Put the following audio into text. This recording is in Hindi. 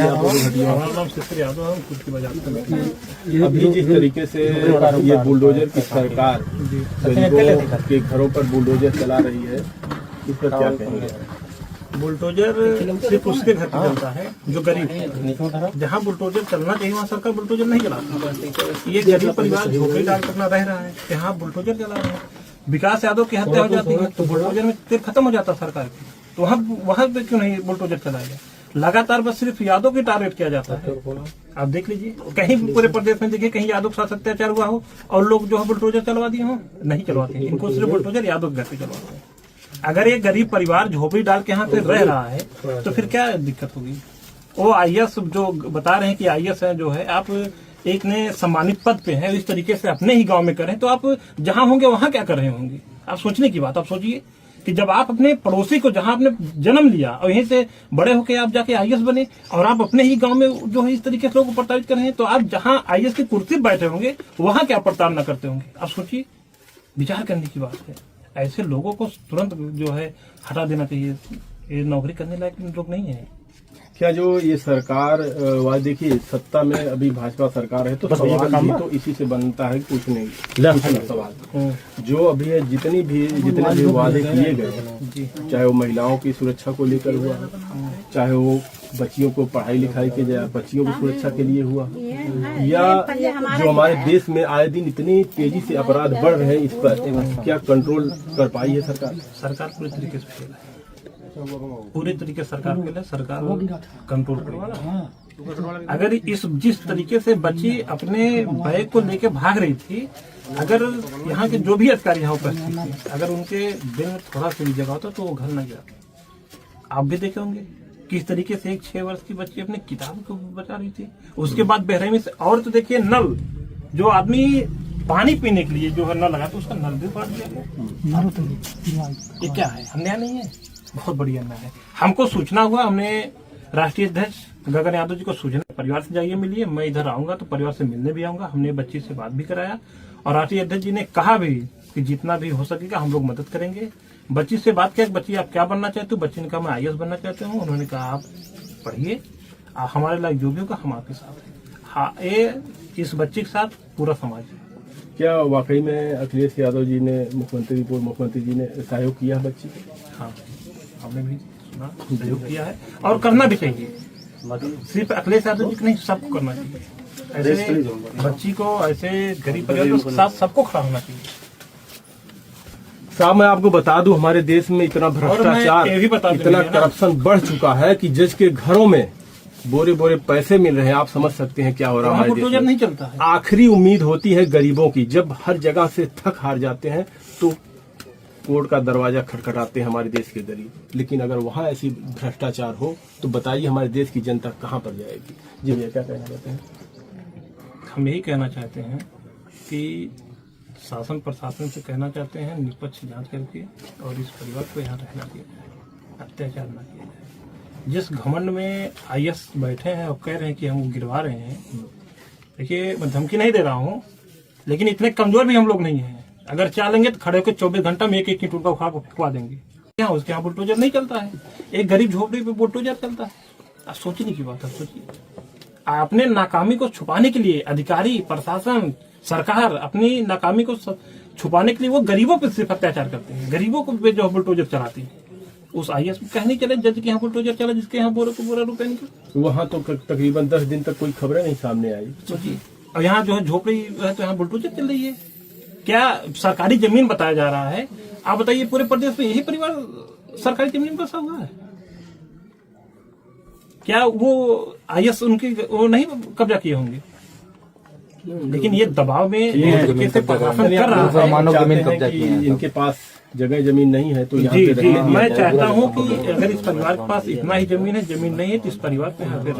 हमारा नाम शिखर यादव है, हम खुद की बाजार करते। अभी जिस तरीके से ये बुलडोजर की सरकार गरीबों के घरों पर बुलडोजर चला रही है, इस पर क्या कहेंगे? बुलडोजर सिर्फ उसके घर पे चलता है जो गरीब है। जहाँ बुलडोजर चलना चाहिए वहाँ सरकार बुलडोजर नहीं चलाती। ये गरीब परिवार झोपड़ी डाल कर अपना रह रहा है, यहाँ बुलडोजर चला रहा है। विकास यादव की हत्या हो जाती है तो बुलडोजर में तीर खत्म हो जाता सरकार की, तो वहाँ पे क्यों नहीं बुलडोजर चलाएगा? लगातार बस सिर्फ यादव की टारगेट किया जाता है। आप देख लीजिए, कहीं पूरे प्रदेश में देखिए कहीं यादव के साथ अत्याचार हुआ हो और लोग जो है बुलडोजर चलवा दिए हो, नहीं चलवाते हैं। इनको सिर्फ बुलडोजर यादव घर पे चलवाते हैं। अगर ये गरीब परिवार झोपड़ी डाल के यहाँ पे रह रहा है तो फिर क्या दिक्कत होगी? वो आईएएस जो बता रहे हैं कि आईएएस है जो है, आप एक ने सम्मानित पद पे है, इस तरीके से अपने ही गांव में करें तो आप जहां होंगे वहां क्या कर रहे होंगे? आप सोचने की बात। आप सोचिए कि जब आप अपने पड़ोसी को जहां आपने जन्म लिया और यहीं से बड़े होकर आप जाके आईएएस बने और आप अपने ही गांव में जो है इस तरीके से लोगों को प्रताड़ित कर रहे हैं, तो आप जहां आईएएस की कुर्सी पर बैठे होंगे वहां क्या प्रताड़ना करते होंगे? आप सोचिए, विचार करने की बात है। ऐसे लोगों को तुरंत जो है हटा देना चाहिए। ये नौकरी करने लायक लोग नहीं है। क्या जो ये सरकार वाले, देखिए सत्ता में अभी भाजपा सरकार है तो सवाल भी तो इसी से बनता है, कुछ नहीं सवाल जो अभी है, जितने भी वादे किए गए, चाहे वो महिलाओं की सुरक्षा को लेकर हुआ, चाहे वो बच्चियों को पढ़ाई लिखाई के जाए, बच्चियों की सुरक्षा के लिए हुआ, या जो हमारे देश में आए दिन इतनी तेजी से अपराध बढ़ रहे हैं, इस पर क्या कंट्रोल कर पाई है सरकार? सरकार पूरी तरीके से फेल है, पूरी तरीके सरकार के लिए सरकार कंट्रोल करेगी। अगर जिस तरीके से बच्ची अपने बैग को लेके भाग रही थी, अगर यहाँ के जो भी अधिकारी यहाँ उपस्थित थे, अगर उनके दिल में थोड़ा सा भी जगह होता तो वो घर न जाते। आप भी देखे होंगे किस तरीके से एक 6 वर्ष की बच्ची अपने किताब को बचा रही थी। उसके बाद बेरहमी से, और तो देखिए नल, जो आदमी पानी पीने के लिए जो है नल लगा तो उसका नल भी फाड़ दिया गया। ये क्या है? अन्याय नहीं है? बहुत बढ़िया अन्याय है। हमको सूचना हुआ, हमने राष्ट्रीय अध्यक्ष गगन यादव जी को सूचना, परिवार से जाइए मिलिए, मैं इधर आऊंगा तो परिवार से मिलने भी आऊंगा। हमने बच्ची से बात भी कराया और राष्ट्रीय अध्यक्ष जी ने कहा भी कि जितना भी हो सकेगा हम लोग मदद करेंगे। बच्ची से बात किया, बच्ची आप क्या बनना चाहते हो? बच्ची ने कहा मैं आईएएस बनना चाहती हूँ। उन्होंने कहा आप पढ़िए, हमारे लायक जो भी होगा हम आपके साथ हैं। हाँ, ये इस बच्ची के साथ पूरा समाज है। क्या वाकई में अखिलेश यादव जी ने, पूर्व मुख्यमंत्री जी ने सहयोग किया बच्ची को? हाँ, हमने भी सुना, सहयोग किया है और करना भी चाहिए। सिर्फ अखिलेश यादव जी को नहीं, सबको करना चाहिए। ऐसे बच्ची को, ऐसे गरीब परिवार के साथ सबको खड़ा होना चाहिए। साहब मैं आपको बता दूं, हमारे देश में इतना भ्रष्टाचार, इतना करप्शन बढ़ चुका है कि जज के घरों में बोरे बोरे पैसे मिल रहे हैं। आप समझ सकते हैं क्या हो रहा है हमारे देश में। नहीं चलता है। आखिरी उम्मीद होती है गरीबों की, जब हर जगह से थक हार जाते हैं तो कोर्ट का दरवाजा खटखटाते हैं हमारे देश के गरीब। लेकिन अगर वहाँ ऐसी भ्रष्टाचार हो तो बताइए हमारे देश की जनता कहाँ पर जाएगी? जी भैया, क्या कहना चाहते हैं? हम यही कहना चाहते हैं कि शासन प्रशासन से कहना चाहते हैं निष्पक्ष जांच करके और इस परिवार को यहाँ रहना दिया जाए, अत्याचार न किया जाए। जिस घमंड में आईएएस बैठे हैं और कह रहे हैं कि हम गिरवा रहे हैं, देखिए मैं धमकी नहीं दे रहा हूँ, लेकिन इतने कमजोर भी हम लोग नहीं हैं। अगर चालेंगे तो खड़े होकर 24 घंटा में एक ईंट उनका उखाड़ को फुकवा देंगे। क्या उसके यहाँ बुलडोजर नहीं चलता है? एक गरीब झोपड़ी पे बुलडोजर चलता है? आप सोचने की बात है। सोचिए, अपने नाकामी को छुपाने के लिए अधिकारी, प्रशासन, सरकार अपनी नाकामी को छुपाने के लिए वो गरीबों पर सिर्फ अत्याचार करते हैं, गरीबों को जो बुलडोजर चलाती है। उस आईएएस को कहने चले जज के यहाँ बुलडोजर चला, जिसके यहाँ बोरा को बोरा रुपए निकले। वहाँ तो तकरीबन 10 दिन तक कोई खबरें नहीं सामने आई। सोचिए, और यहाँ जो है झोपड़ी है तो यहाँ बुलडोजर चल रही है। क्या सरकारी जमीन बताया जा रहा है? आप बताइए, पूरे प्रदेश में यही परिवार सरकारी जमीन बसा हुआ है? क्या वो आईएएस उनकी वो नहीं कब्जा किए होंगे? लेकिन ये दबाव में कैसे प्रशासन कर रहा है? इनके पास जगह जमीन नहीं है तो यहाँ पे मैं चाहता हूँ कि अगर इस परिवार के पास इतना ही जमीन है, जमीन नहीं है तो इस परिवार को यहाँ पे